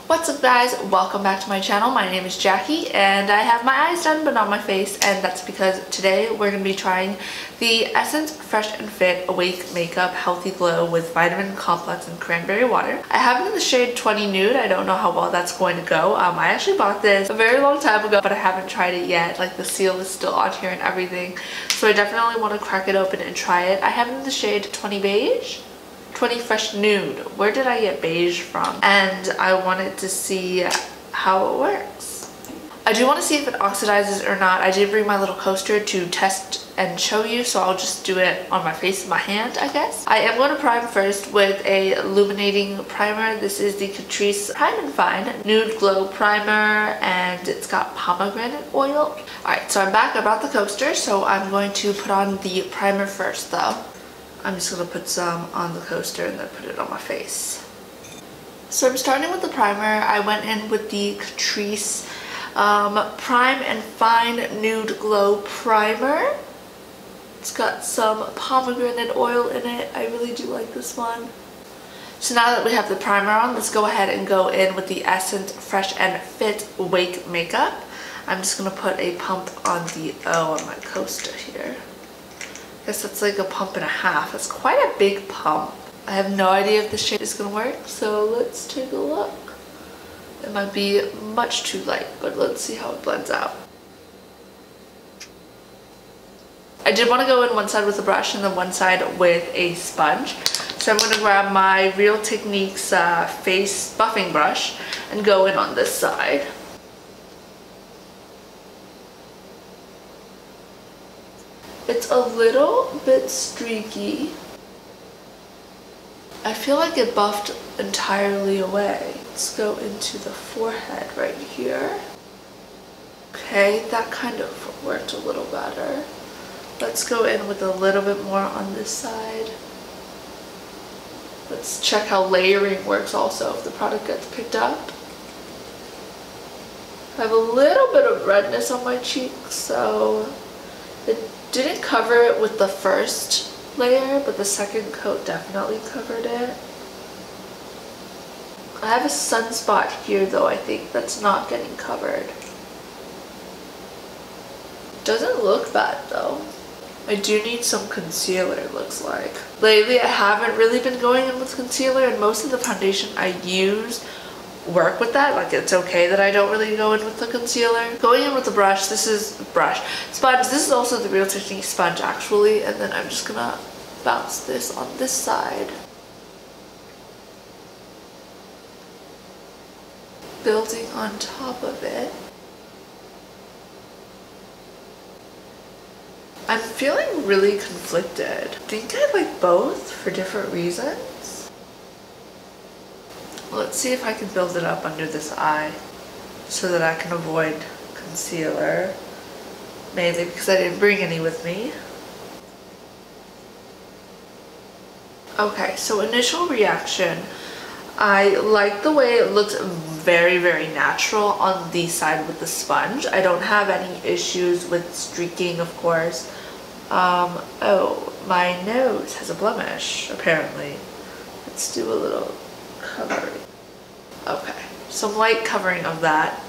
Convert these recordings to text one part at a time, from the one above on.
What's up guys, welcome back to my channel. My name is Jackie and I have my eyes done but not my face, and that's because today we're going to be trying the Essence Fresh and Fit Awake Makeup Healthy Glow with Vitamin Complex and Cranberry Water. I have it in the shade 20 Nude. I don't know how well that's going to go. I actually bought this a very long time ago but I haven't tried it yet. Like, the seal is still on here and everything, so I definitely want to crack it open and try it. I have it in the shade 20 Beige. 20 Fresh Nude. Where did I get Beige from? And I wanted to see how it works. I do want to see if it oxidizes or not. I did bring my little coaster to test and show you, so I'll just do it on my face and my hand, I guess. I am going to prime first with a Illuminating Primer. This is the Catrice Prime and Fine Nude Glow Primer, and it's got pomegranate oil. Alright, so I'm back. I brought the coaster, so I'm going to put on the primer first though. I'm just going to put some on the coaster and then put it on my face. So I'm starting with the primer. I went in with the Catrice Prime and Fine Nude Glow Primer. It's got some pomegranate oil in it. I really do like this one. So now that we have the primer on, let's go ahead and go in with the Essence Fresh and Fit Awake Makeup. I'm just going to put a pump on the O on my coaster here. I guess that's like a pump and a half. That's quite a big pump. I have no idea if this shade is going to work, so let's take a look. It might be much too light, but let's see how it blends out. I did want to go in one side with a brush and then one side with a sponge. So I'm going to grab my Real Techniques face buffing brush and go in on this side. It's a little bit streaky. I feel like it buffed entirely away. Let's go into the forehead right here. Okay, that kind of worked a little better. Let's go in with a little bit more on this side. Let's check how layering works also, if the product gets picked up. I have a little bit of redness on my cheeks, so it didn't cover it with the first layer, but the second coat definitely covered it. I have a sunspot here though, I think, that's not getting covered. Doesn't look bad though. I do need some concealer, it looks like. Lately I haven't really been going in with concealer, and most of the foundation I use work with that. Like, it's okay that I don't really go in with the concealer. Going in with the brush, this is sponge. This is also the Real Techniques sponge actually, and then I'm just gonna bounce this on this side. Building on top of it. I'm feeling really conflicted. I think I like both for different reasons. Let's see if I can build it up under this eye so that I can avoid concealer, mainly because I didn't bring any with me. Okay, so initial reaction. I like the way it looks very, very natural on the side with the sponge. I don't have any issues with streaking, of course. Oh, my nose has a blemish, apparently. Let's do a little covering. Okay, some light covering of that.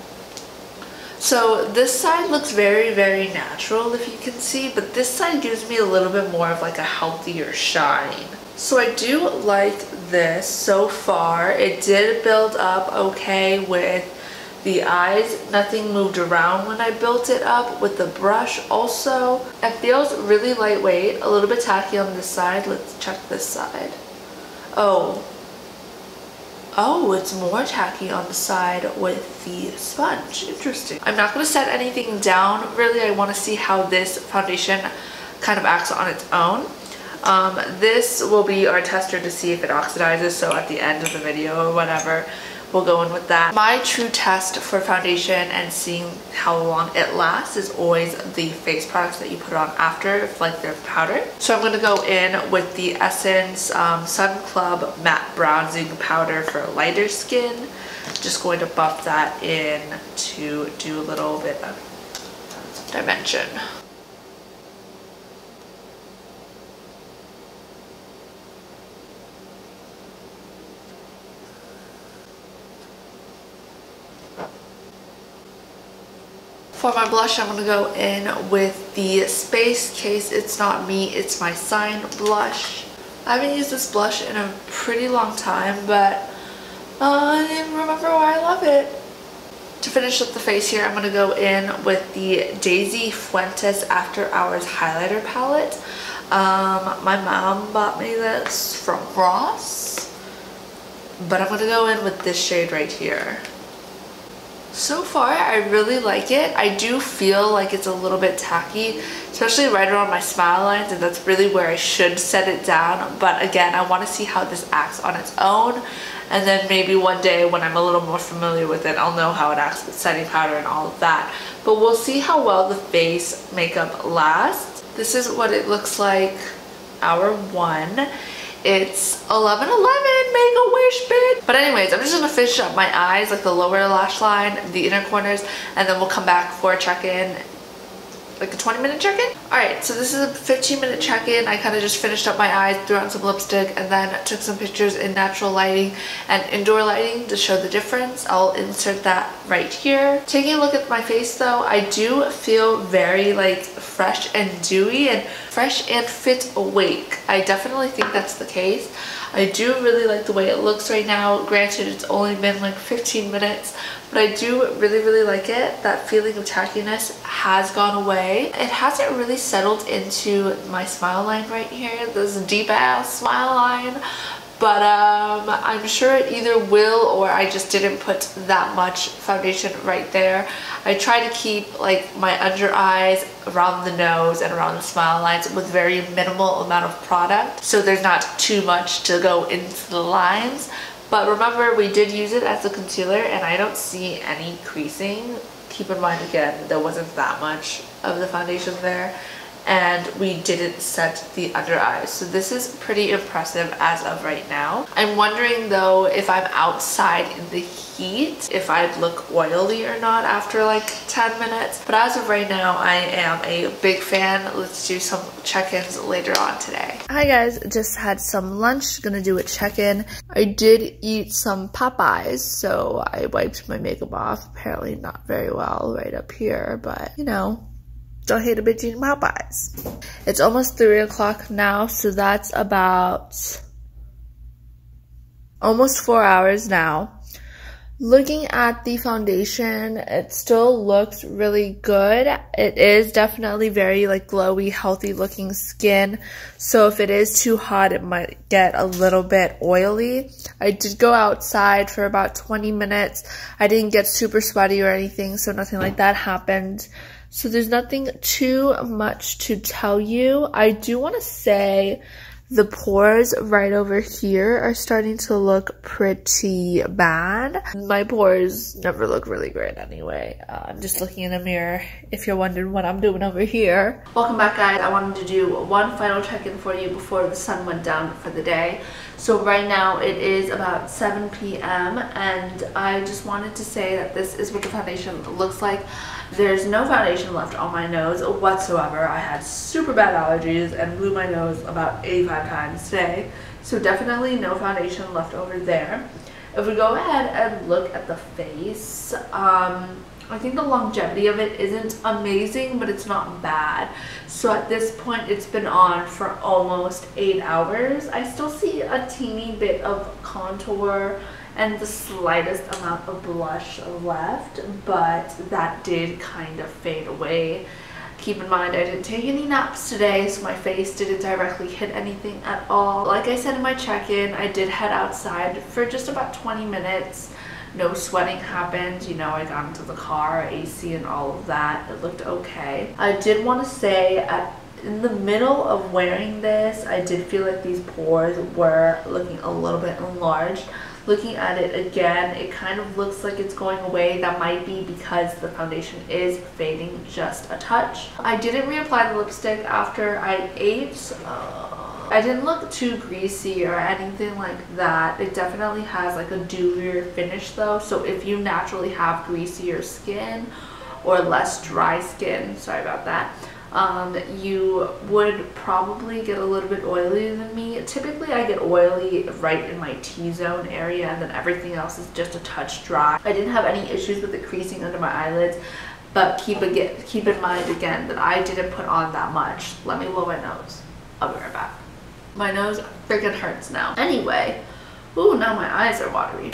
So this side looks very, very natural, if you can see, but this side gives me a little bit more of like a healthier shine. So I do like this so far. It did build up okay with the eyes. Nothing moved around when I built it up with the brush. Also, it feels really lightweight, a little bit tacky on this side. Let's check this side. Oh, it's more tacky on the side with the sponge. Interesting. I'm not going to set anything down really. I want to see how this foundation kind of acts on its own. This will be our tester to see if it oxidizes, so at the end of the video or whatever, we'll go in with that. My true test for foundation and seeing how long it lasts is always the face products that you put on after, like they're powdered. So I'm going to go in with the Essence Sun Club Matte Bronzing Powder for lighter skin. Just going to buff that in to do a little bit of dimension. For my blush, I'm going to go in with the Space Case It's Not Me, It's My Sign blush. I haven't used this blush in a pretty long time, but I didn't remember why I love it. To finish up the face here, I'm going to go in with the Daisy Fuentes After Hours Highlighter Palette. My mom bought me this from Ross, but I'm going to go in with this shade right here. So far, I really like it. I do feel like it's a little bit tacky, especially right around my smile lines, and that's really where I should set it down. But again, I want to see how this acts on its own, and then maybe one day when I'm a little more familiar with it, I'll know how it acts with setting powder and all of that. But we'll see how well the face makeup lasts. This is what it looks like hour 1. It's 11:11, make a wish, bitch. But anyways, I'm just gonna finish up my eyes, like the lower lash line, the inner corners, and then we'll come back for a check-in, like a 20-minute check-in. Alright, so this is a 15-minute check-in. I kind of just finished up my eyes, threw on some lipstick, and then took some pictures in natural lighting and indoor lighting to show the difference. I'll insert that right here. Taking a look at my face though, I do feel very like fresh and dewy and fresh and fit awake. I definitely think that's the case. I do really like the way it looks right now. Granted, it's only been like 15 minutes, but I do really like it. That feeling of tackiness has gone away. It hasn't really settled into my smile line right here, this deep ass smile line, but I'm sure it either will, or I just didn't put that much foundation right there. I try to keep like my under eyes, around the nose, and around the smile lines with very minimal amount of product, so there's not too much to go into the lines. But remember, we did use it as a concealer, and I don't see any creasing. Keep in mind, again, there wasn't that much of the foundation there, and we didn't set the under eyes. So this is pretty impressive as of right now. I'm wondering though, if I'm outside in the heat, if I'd look oily or not after like 10 minutes. But as of right now, I am a big fan. Let's do some check-ins later on today. Hi guys, just had some lunch, gonna do a check-in. I did eat some Popeyes, so I wiped my makeup off. Apparently not very well right up here, but you know, don't hate a bitch eating Popeyes. It's almost 3 o'clock now, so that's about almost 4 hours now. Looking at the foundation, it still looks really good. It is definitely very like glowy, healthy looking skin. So if it is too hot, it might get a little bit oily. I did go outside for about 20 minutes. I didn't get super sweaty or anything, so nothing like that happened. So there's nothing too much to tell you. I do want to say the pores right over here are starting to look pretty bad. My pores never look really great anyway. I'm just looking in the mirror if you're wondering what I'm doing over here. Welcome back guys. I wanted to do one final check-in for you before the sun went down for the day. So right now it is about 7 p.m. and I just wanted to say that this is what the foundation looks like. There's no foundation left on my nose whatsoever. I had super bad allergies and blew my nose about 85 times today. So definitely no foundation left over there. If we go ahead and look at the face, I think the longevity of it isn't amazing, but it's not bad. So at this point, it's been on for almost 8 hours. I still see a teeny bit of contour and the slightest amount of blush left, but that did kind of fade away. Keep in mind, I didn't take any naps today, so my face didn't directly hit anything at all. Like I said in my check-in, I did head outside for just about 20 minutes. No sweating happened, you know, I got into the car, AC and all of that. It looked okay. I did want to say, in the middle of wearing this, I did feel like these pores were looking a little bit enlarged. Looking at it again, it kind of looks like it's going away. That might be because the foundation is fading just a touch. I didn't reapply the lipstick after I ate. I didn't look too greasy or anything like that. It definitely has like a dewier finish though. So if you naturally have greasier skin or less dry skin, sorry about that, you would probably get a little bit oilier than me. Typically I get oily right in my T-zone area, and then everything else is just a touch dry. I didn't have any issues with the creasing under my eyelids, But keep in mind again that I didn't put on that much. Let me blow my nose. I'll be right back. My nose freaking hurts now. Anyway, ooh, now my eyes are watery.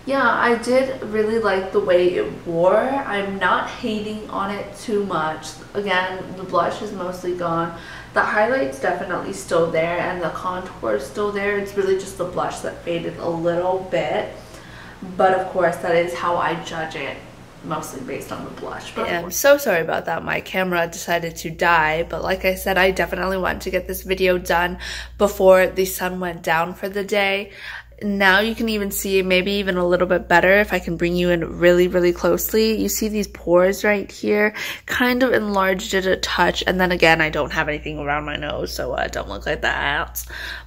Yeah, I did really like the way it wore. I'm not hating on it too much. Again, the blush is mostly gone. The highlight's definitely still there and the contour is still there. It's really just the blush that faded a little bit. But of course, that is how I judge it, mostly based on the blush. But yeah, I'm so sorry about that. My camera decided to die, but like I said, I definitely wanted to get this video done before the sun went down for the day. Now you can even see maybe even a little bit better if I can bring you in really, really closely. You see these pores right here, kind of enlarged it a touch. And then again, I don't have anything around my nose, so I don't look like that.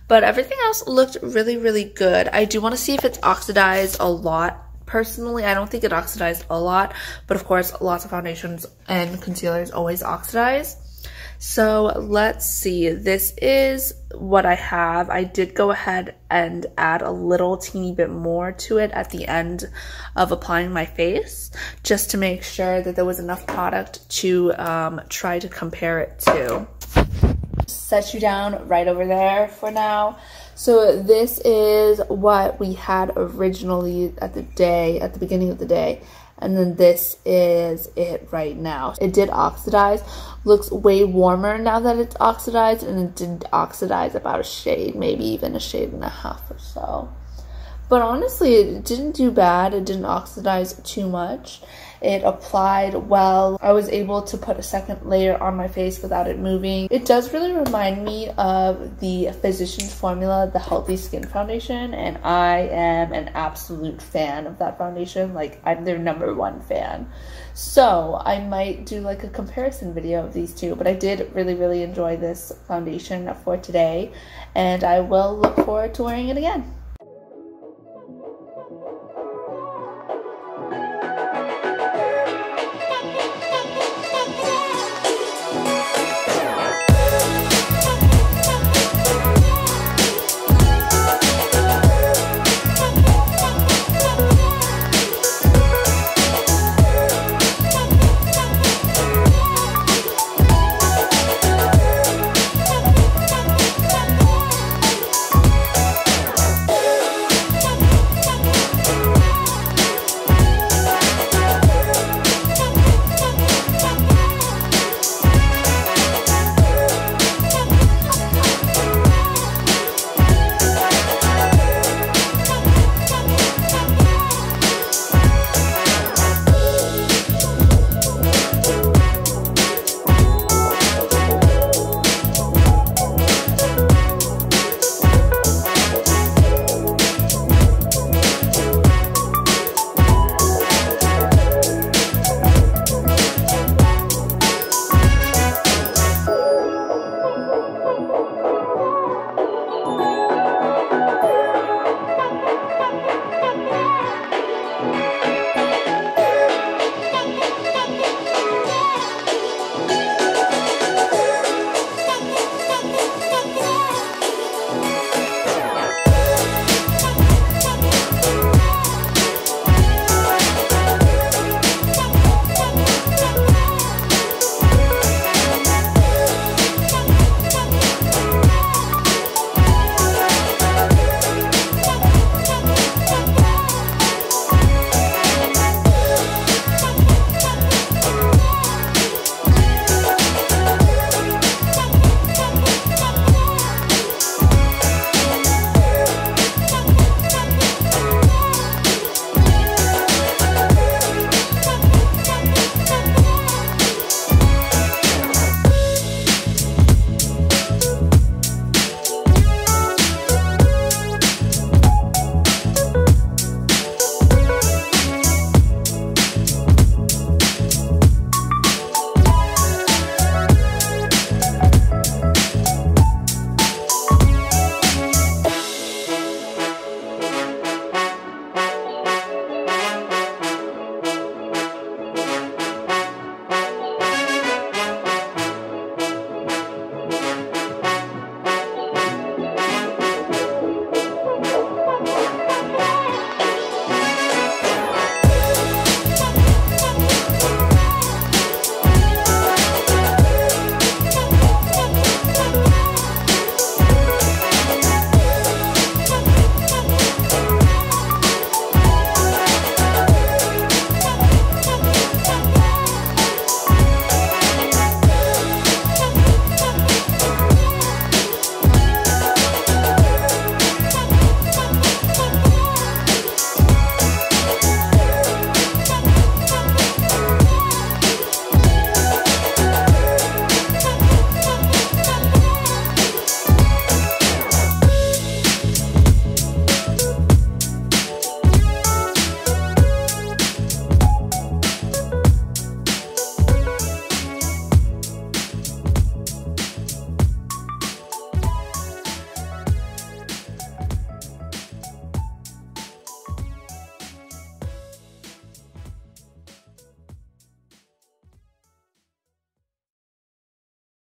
But everything else looked really, really good. I do want to see if it's oxidized a lot. Personally, I don't think it oxidized a lot, but of course, lots of foundations and concealers always oxidize. So let's see, this is what I have. I did go ahead and add a little teeny bit more to it at the end of applying my face, just to make sure that there was enough product to try to compare it to. Set you down right over there for now. So this is what we had originally at the beginning of the day. And then this is it right now. It did oxidize. Looks way warmer now that it's oxidized, and it did oxidize about a shade, maybe even a shade and a half or so. But honestly, it didn't do bad. It didn't oxidize too much. It applied well. I was able to put a second layer on my face without it moving. It does really remind me of the Physicians Formula, the Healthy Skin Foundation, and I am an absolute fan of that foundation. Like, I'm their #1 fan. So I might do like a comparison video of these two, but I did really, really enjoy this foundation for today, and I will look forward to wearing it again.